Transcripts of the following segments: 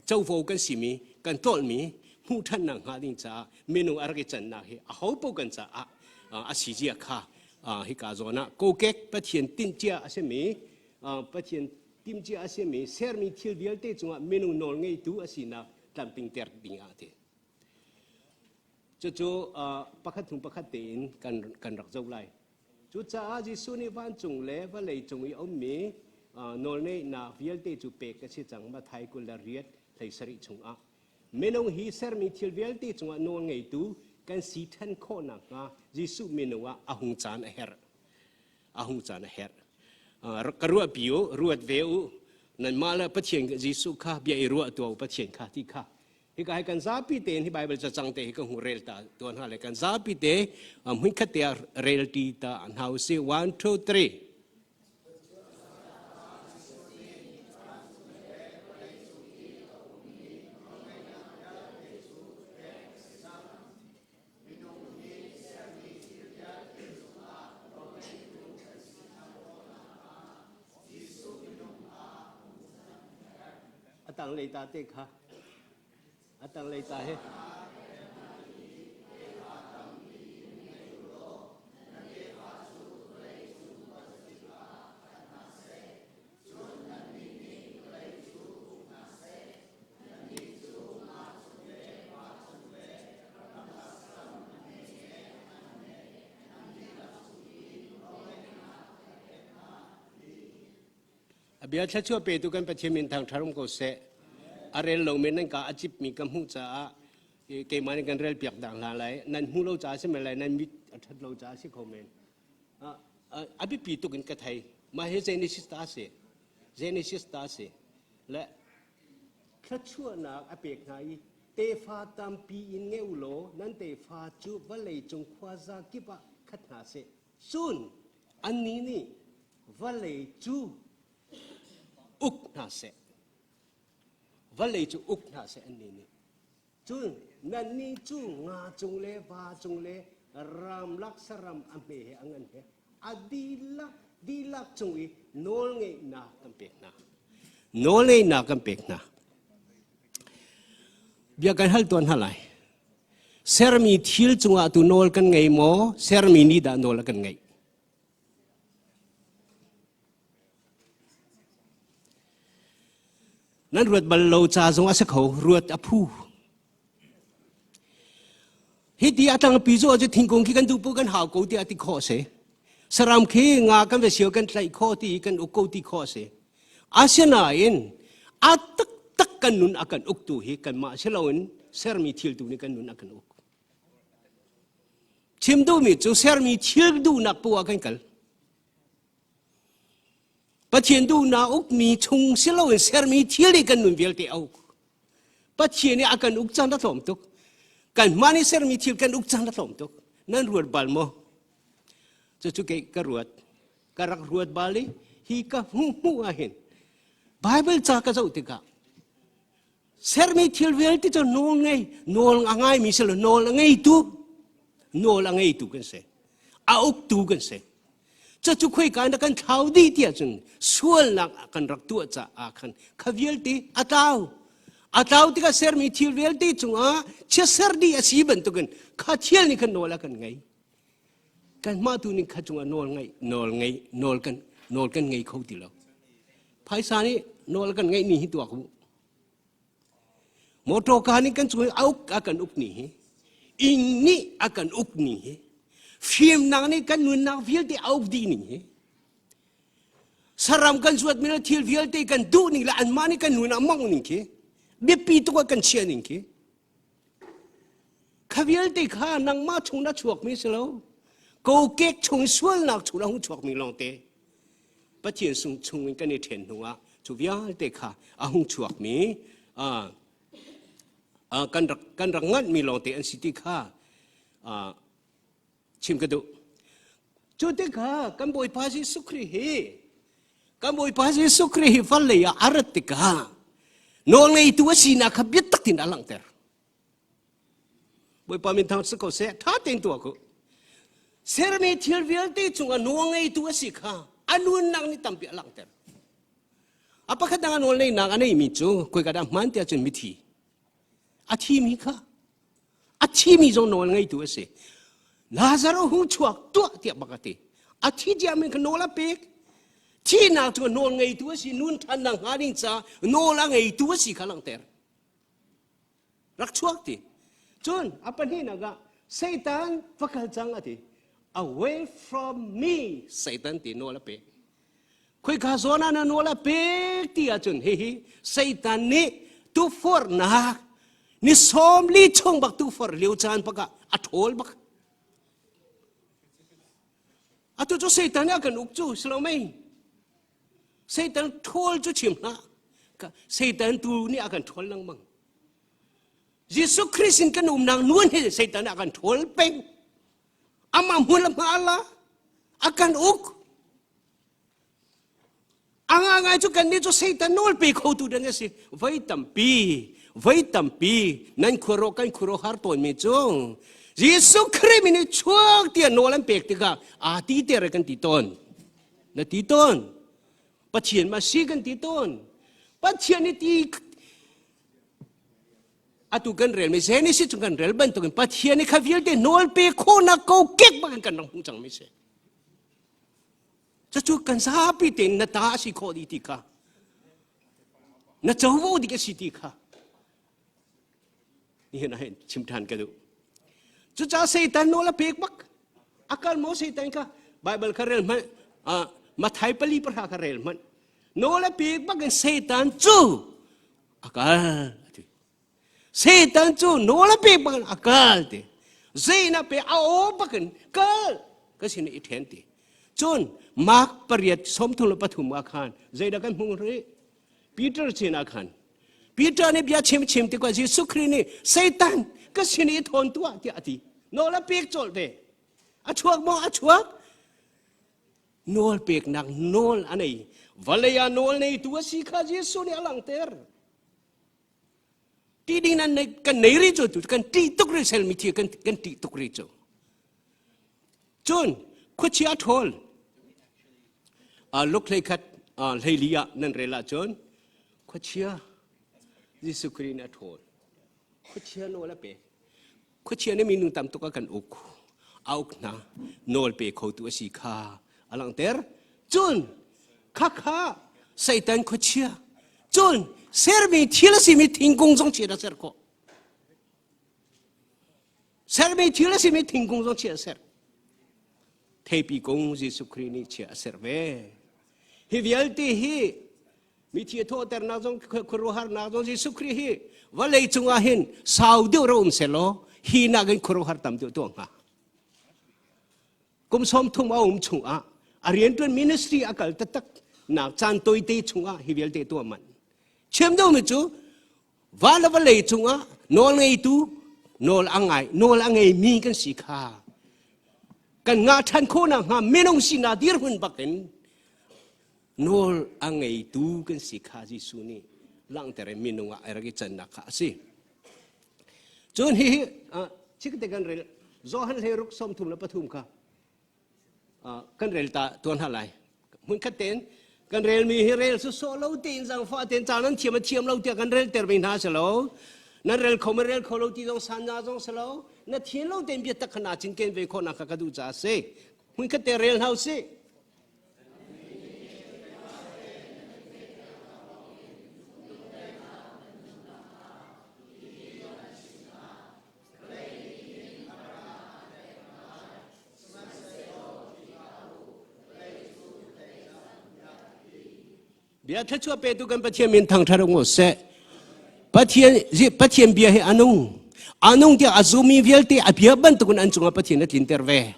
เจ้าโฟกันสิมีกันต้นมีมูท่านนังหาดินจ้าเมนูอะไรกันจันนาเฮอาเขาปกันจ้าอาศิเจียค่ะฮิกาโซนะโกเก็กปะเทียนตินเจียอาเซมีปะเทียนติมเจียอาเซมีเซอร์มีทิลเดียลเตจงเมนูนอลไงตัวอาศินาตัมปิงเตอร์ปิงอาเทจู่ปักขัดถุงปักขัดเตียนกันรักเจ้าไรจู่จ้าจิสุนิวันจงเล่ว่าเลยจงอีอมมีนอลเนนาวิลเตจูเปกเสียจังมาไทยกุลเรียดเลยสริจงเมนูฮีเซอร์มีทิลเดียลเตจงนอลไงตัวกันสีทันข้อนักจิสุเมนูอาหุงจานเฮร์อาหุงจานเฮร์กรัวปิโอรัวเวอนั่นมาแล้วปะเทียนจิสุข้าเบียรัวตัวปะเทียนข้าที่ข้าฮิกาให้กันซาปิเตนที่ไบเบิลจะจังเตฮิกหูเรลตาตัวนั้นเลยกันซาปิเตมิขัดเตะเรลตีตาอันเฮาสิ 1 2 3ตังเลยตาเตค่ะตังเลยตาเฮเบียร์ชัดชัวเปตุกันประเทศมินทางทารุมโกเซอาเรลโลเมนันกาอาจิบมีกำหูจ้าเกมันกันเรลเปียกดังลาไหลนั่นหูเราจ้าใช่ไหมไรนั่นมิทัดเราจ้าสิคอมเมนอาบิปีตุกันกระไทยมาเฮเจนิสิสตาเซและชัดชัวนักอเปกไงเตฟาตามปีอินเงอุโลนั่นเตฟาจูบวัลเลยจงควาซากิบะขัดหาเซซุนอันนี้นี่วัลเลยจูอุกนาเสวัลเลยจูอุกนาเสอันนี้นี่จุนนั่นนี่จูงาจงเลวาจงเลรามลักษรามอัมเบเหอังอันเฮอดีลักจงอีโนลเงยนากัมเปกนาโนลเงยนากัมเปกนาเบียกันฮัลตัวนฮัลไลเซอร์มีทิลจงอาตุโนลกันไงโมเซอร์มีนี่ดาโนลกันไงนั่นรวดบรรลุจ่าจงอาศัยเขารวดอภูฮิดีอาตังปีโจจะทิ้งกงขี้กันดูปูกันหาวกูที่อาติข้อเสสรามขี้งากันไปเสียวกันไหลข้อที่กันอุกกูที่ข้อเสอาเซียนอินอาตักกันนุนอากันอุกตูฮิกันมาเชลาวินเซอร์มีทิลดูนี่กันนุนอากันอุกชิมดูมิจูเซอร์มีทิลดูนักปูอากันกัลปะเทียนดูนาอุกมีชงเสลาวินเซอร์มีทิลกันนุนเวลเตออุกปะเทียนนี่อากันอุกจันทร์ถมตุกกันมานี่เซอร์มีทิลกันอุกจันทร์ถมตุกนั่นรวดบาลโมจะจุกเกกรวดกรักรวดบาลีฮีกะหูอาเห็นไบเบิลจากะเจ้าติกะเซอร์มีทิลเวลที่จะโนไงโนลง่ายมีเสลโนลง่ายตุโนลง่ายตุกันเสอาอุกตุกันเสจะจุกคุยกันกันเท้าดีที่จงส่วนหลักกันรักตัวจะอาคันขวิลตีอาตาวที่ก็เซอร์มีทิลเวลตีจงเชื่อเซอร์ดีอาชีพตุกันข้าเที่ยวนี่กันโนลกันไงกันมาตุนี่ข้าจงโนลกันไงเขาตีเราภายสานี่โนลกันไงนี่ตัวกูมอโตกานี่กันจงเอาอากันอุกนี่อิงนี่อากันอุกนี่ฟิล์มนางนี่กันนุนนางฟิลที่เอาดีนี่สรามกันสวดมิลทิลฟิลที่กันดูนี่ละอันมานี่กันนุนนางมองนี่เคเบียปีตัวกันเชียนี่เคข้าฟิลที่ข้านางมาชงนัดชวกมิสโลกูเก็กชงสวนนักชงนักชวกมิลองเตปะเทียนส่งชงกันในเทียนหัวจูวิอาเตข้าอาหงชวกมีกันรังงัดมิลองเตอันสิติข้าชิมกระดูจุดเด็กกันบอยภาษีสุขรีกันบอยภาษีสุขรีฟัลเลยอารัติกาโนงไงตัวสีนักบิดตักตินอลังเตอร์บอยพามินทางสกอเซท่าเต็งตัวกูเซอร์มีทิลวิลตีจงโนงไงตัวสีข้าอนุนังนี่ตั้มบิอลังเตอร์ Apa kata nol ni nak anai micu, kau kadang mantia cun miti. Ati mika, ati mi jong nol ngai tu ase. Lazaro hung chuak tua tiap bakati. Ati dia men ke nol apek. Cina tu nol ngai tu ase nun tanang haring ca nol ngai tu ase kalang ter. Rak chuak ti. Cun apa ni naga? Satan pakal jang ati. Away from me, Satan ti nol apek. Koi kazona na nola pek ti achun he Satan ni tu for na ni som li chong bak tu for liu chan paka athol bak atu chu Satan ya kan ukchu slomai Satan thol chu chim na ka Satan tu ni akan thol nang mang Jesus Christ kan nang nuan he Satan akan thol peng ama mula mala akan uk Ang tu kan ni tu Satan nol pe kau tu dan si vai tampi nan kuro kan kuro har ton me jong Jesus Christ ni chuak dia nolan pek tiga ti ter kan titon na titon pathian ma si kan titon pathian ni ti atu kan rel me se ni si tu kan rel ban tu kan pathian ni khaviel de nol pe ko na ko kek ba kan nang hung chang me se Cacu kan sapi ten na ta si ko di tika. Na cawo di ke si tika. Ini na hen cimtan kadu. Cuca Satan nola pek bak. Akal mo Satan ka. Bible karel man mathai pali perha karel man. Nola pek bak kan Satan cu. Akal. Satan cu nola pek bak akal te. Zena pe ao bak kan kal. Kasini ithenti. Chun mak pariat somthul pathum akhan zaida kan hungre Peter chin akhan Peter ne bia chim te ko Jesus Christ ni Satan ka sini thon tua ti ati nola pek chol de achuak mo achuak nol pek nak nol anei valaya nol nei tu si kha Jesus ni alang ter ti ding nan kan nei ri chu tu kan ti tuk ri sel mi ti kan ti tuk ri chu chun khu chia thol lúc lấy khát lấy lia nên rela chôn khó chia Jesus Christ na thol khó chia nô la pe khó chia ne minung tam tu ka kan uk auk na nol pe khâu tu si kha alang ter chun kha Satan khó chia chun ser mi thila si mi thing kong jong chia da ser ko ser mi thila si mi thing kong jong chia ser thei pi kong Jesus Christ ni chia ser ve hi vialti hi mi thi tho ter na jong khurohar na jong Jesus Christ hi walei chunga hin sau deu rom selo hi na gan khurohar tam deu to nga kum som thum a chunga arian tun ministry akal tatak na chan toi te chunga hi vialte to man chem do mi chu wala walei chunga nol ngai tu nol angai mi kan si kha kan nga than ko na nga menong sina dir hun baken nol angai tu kan si kha ji su ni lang tere minunga eragi chan na kha si chon hi chik te kan rel zo han le ruk som thum la pathum kha kan rel ta ton halai mun khaten kan rel mi hi rel su so lo tin jang fa ten cha nan thiam lo te kan rel ter bin ha se lo nan rel khom rel kholo ti jong san na jong se lo na thien lo ten bi tak khana chin ken ve kho na kha ka du cha se mun khate rel hau se Biar tercua petu kan patien mintang tharung ose, patien biar he anung dia azumi vialte abia bantu kan ancung patien na tinterve.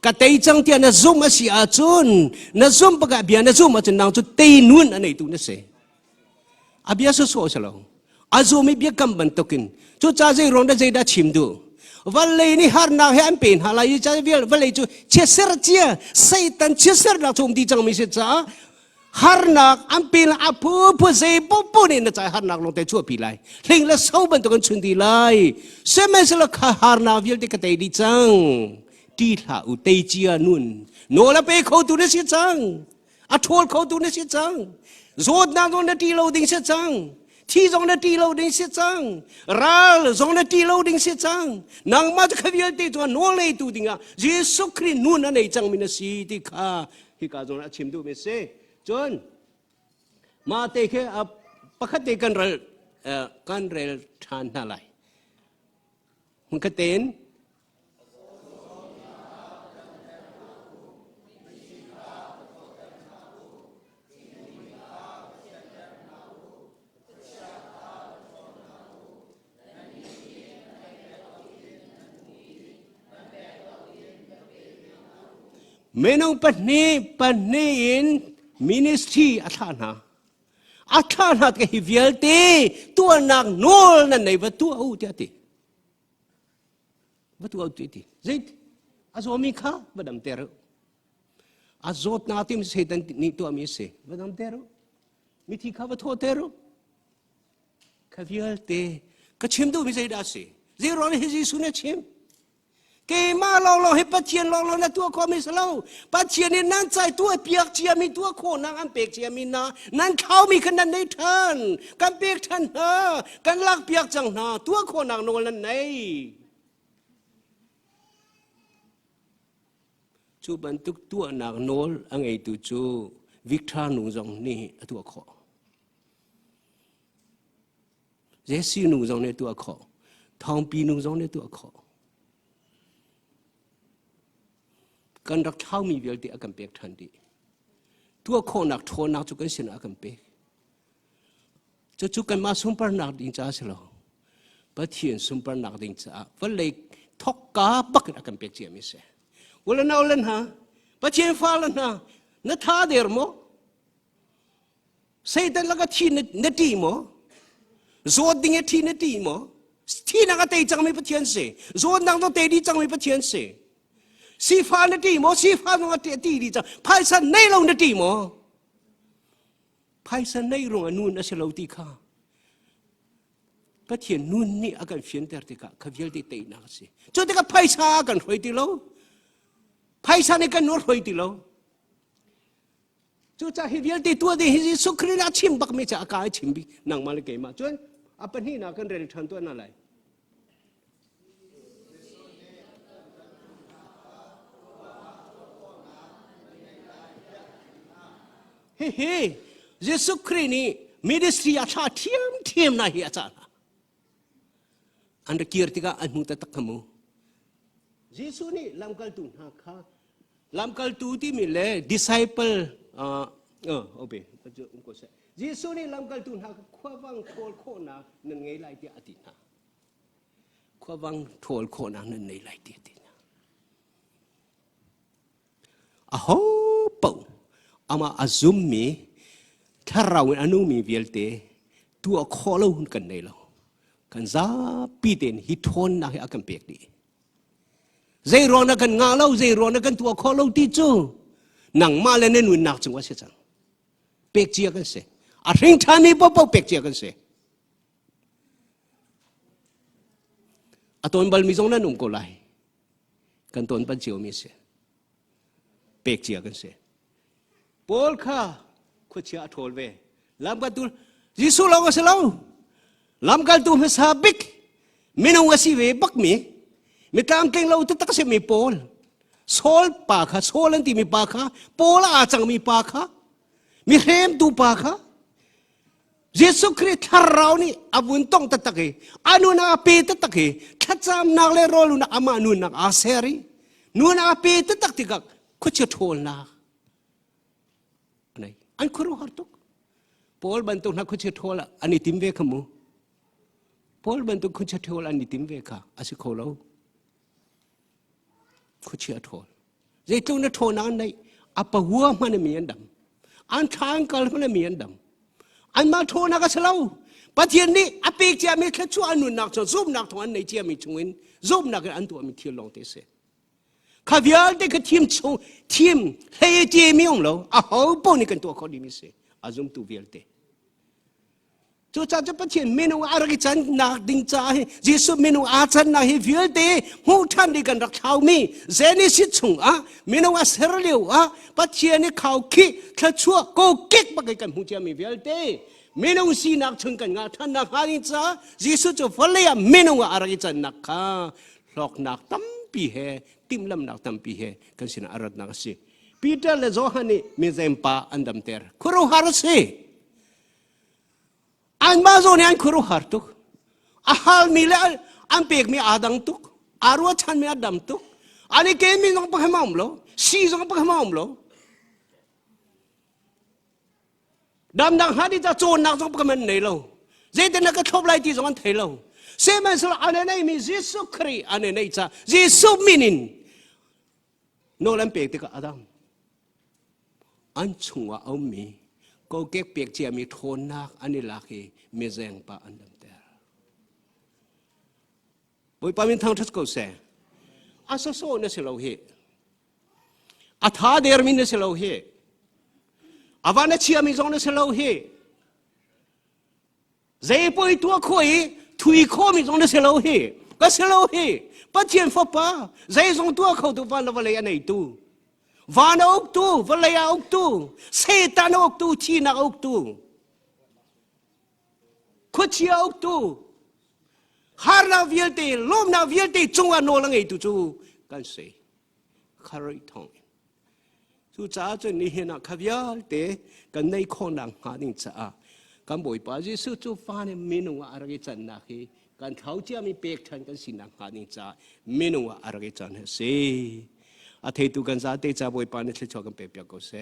Katai cang dia na zoom asi acun, na zoom pakai biar na zoom acun nang tu teinun anai tu nase. Abia sesuatu selalu, azumi biar kam bantukin, tu cazai ronda zeda cimdu. Walai ni har nak he ampen halai cazai vial walai tu ceser cia, Satan ceser nak cum di cang misja. Harnak ampil apu pose popo ni na cai harnak long te chua pilai ling la sau ban to kan chundi lai semes la kha harnak vial te katai di chang ti tha u te chia nun no la pe kho tu na si chang อาทอลเขาตัวนี้เสียจังโจดนาตรงนั้นตีเราดิ้งเสียจังที่ตรงนั้นตีเราดิ้งเสียจังรัลตรงนั้นตีเราดิ้งเสียจังนางมาจะขวิลตีตัวโนเลยตัวดิ้งอ่ะเยซูคริสต์นู่นนั่นเองจังมินาสีที่ข้าที่ข้าตรงนั้นชิมดูไม่เสียจนมาเตะแค่ปกติกันเรลทานอะไรมันก็เต้นเมนูปัจนี้อินมินิสทรีอัฐานาที่ฮิวิลตีตัวนักโนลนั่นในวัตถุเอาที่ติวัตถุเอาที่ติจิตอาจจะมีข้าบัดมเตอร์อาจจะนาทีมเสด็จนี่ตัวมีเสบัดมเตอร์มีที่ข้าวัตถุเตอร์ข้าวิลตีก็ชิมดูไม่ใช่ได้สิเรื่องนี้ให้สุนัขชิมเกี่ยมาเราให้ปัจเจียนเราในตัวความมิสลาปัจเจียนนี่นั่นใจตัวเปียกเจียมีตัวโคนอันเปียกเจียมีนานั่นเขามีขนาดในท่านกันเปียกท่านกันลักเปียกจังนาตัวโคนอันโนนั่นไหนจูบันทุกตัวนักโนลอันไอตัวจูวิกตาหนุ่งจงนี่ตัวขอเจสซี่หนุ่งจงนี่ตัวขอทองปีหนุ่งจงนี่ตัวขอกันรักเท่ามีเวลที่อากันเปียกทันดีตัวคนนักโทนักจุกันเสียอากันเปียกจะจุกันมาสุ่มปนักดิ้งจ้าสิเราปะเทียนสุ่มปนักดิ้งจ้าวันเล็กทอกกาบักอากันเปียกเจียมิเสวันละนาวันฮะปะเทียนฟ้าละนะนัทธาเดอร์โมเสด็จแล้วก็ทีนัดดีโมโจดดิ้งทีนัดดีโมที่นักเตะจังไม่ปะเทียนเสโจดนักต้องเตะดีจังไม่ปะเทียนเสสีฟ้านาทีโมสีฟ้าตรงนั้นตีดีจ้ะไพ่สันในลงนาทีโมไพ่สันในลงนู่นนั่นเสลาตีข้าปะเทียนนู่นนี่อาการเฟียนเตอร์ติกาขวิลติเตยนักสิจนแต่ก็ไพ่สันอาการรวยตีโลไพ่สันนี่กันนู่นรวยตีโลจนจะขวิลติตัวเดียร์สุขรีน่าชิมบักไม่จะอากาศชิมบีนังมาเลยเกมาจนอาเป็นที่นักกันเรียนทันตัวนั่นแหละเฮ้เยซูคริสต์นี่มินิสทรีอาชาเทียมนะเฮียอาจารย์อันเดียร์ติกาอันมุตตะขมูเยซูนี่ลำกัลตุนฮักค่ะลำกัลตุที่มีเลย disciple โอเคจะอุ้งก็เสเยซูนี่ลำกัลตุนฮักขวาวังโทลโคนาหนึ่งไงไล่ที่อดีตนะขวาวังโทลโคนาหนึ่งไงไล่ที่อดีตนะอ้าวปุ๊อามาอาซุมมีถ้าเราอนุมีเวลเตตัวขอเราหุ่นกันในเรากันซาปีเต็นฮิตอนนักอากันเปียกดีใจร้อนนักกันงาเราใจร้อนนักกันตัวขอเราที่จู่หนังมาเลยเนี่ยหนุนนักจังหวะเสียจังเปียกเจียกันเสียอาทิงท่านี้ป๊อปเปียกเจียกันเสียอาตอนบัลมีตรงนั้นนุ่มก็ไล่กันตอนปัจจุบันมีเสียเปียกเจียกันเสียปอลข้าคุชยาทอลเวลำกันตูยิสุลองก็สลาวลำกันตูเฮสาบิกมินองวสิเวบักมีตามเก่งเราตุตักเสมีปอลโซลปาค่ะโซลันตีมีปาค่ะปอลอาจังมีปาค่ะมีเฮมตูปาค่ะเยซูคริสต์ทารานี่อาบุญต้องตัดตะเกอนุนาเปตัดตะเกขัดจามนักเลรอลุนาอามานุนักอาเซรีนุนาเปตัดตะติกักคุชยาทอลนาอันครูฮาร์ตุกพอลบันตุนักขุชทอลอันนี้ติมเวขมูพอลบันตุขุชทอลอันนี้ติมเวค่ะอาศัยเขาเราขุชทอลใจตุนทอนันในอัปหัวมันมีอันดำอันทางกัลมันมีอันดำอันมาทอนักสลาวปัจจุบันนี้อภิเจมีแค่ชั่วอนุนักจนซุบนักทอันในเจมีชงวินซุบนักอันตัวมีเที่ยวลงเตเสข้าวิลเด็กทีมชงทีมเฮียเจมีองเราอ้าวปนกันตัวเขาดีมิเสอาจุมตูวิลเตจ ตัวจ้าจะประเทศเมนูอะไรกันนักดิ้งจ้าเยซูเมนูอาจารย์นักเฮวิลเดหูท่านดีกันรักเขามีเจนิสิชงเมนูอาเสรเลียวประเทศนี้เขาคิดแค่ชั่วโกกิกบักกันหูจะมีวิลเดเมนูสีนักชงกันงาท่านนักหาดิ้งจ้าเยซูจะฟัลเลียเมนูอะไรกันนักข้าหลอกนักตั้มปีเหติมลำนักตั้มปีเหกันสินะอารัดนักสิปีเตอร์และโจฮันนี่มีเซมปาอันดัมเตอร์คุรุฮาร์สิอันมาโซนี่อันคุรุฮาร์ตุกอาฮัลมีเลอันเปกมีอาดังตุกอารวชันมีอาดัมตุกอันนี้เกมีน้องปะขมามโลซีน้องปะขมามโลดำดังฮัดที่จะโจรนักน้องปะขมันไหนโลเจตนักก็ทบไล่ที่น้องไทยโลเซมันสละอันนี้มีเยซูคริสต์อันนี้จ้าเยซูมินินโนลันเปกติกอาดัมอันชงว่าเอามีก็เก็บเปียกเจียมีโทนนักอันนี้ลักเอเมเซงปะอันดัมเตอร์บุยปามินทางทัศน์ก็เสอาสโซเนสิเราเฮอาธาเดอร์มินเนสิเราเฮอาวานเชียมิจงเนสิเราเฮเจ็บปวดตัวคุยทุยข้อมิจงเนสิเราเฮก็สิเราเฮปัจเจียนฟ้าป้าเจ็บจงตัวเขาตัววันละวันเลยอันไหนตัววานอกตัววลายอกตัวเซตานอกตัวชีนอกตัวขุดเชียอกตัวฮาร์นาวิลเตลมนาวิลเตจงวันโนลังไอตัวจูกันเสคาริทองจูจ้าจนนี่เห็นขวิลเตกันในคนดังหาดิจ้ากันบ่อยป้าจีสุจูฟ้าเนี่ยเมนูอะไรจันนักกันเขาเจ้ามีเปกทันกันสินังหาดิจ้าเมนูอะไรจันเสอาทิตย์ตุกันซาเตจ้าบ่อยปานนี่เชื่อกันเปียกก็เส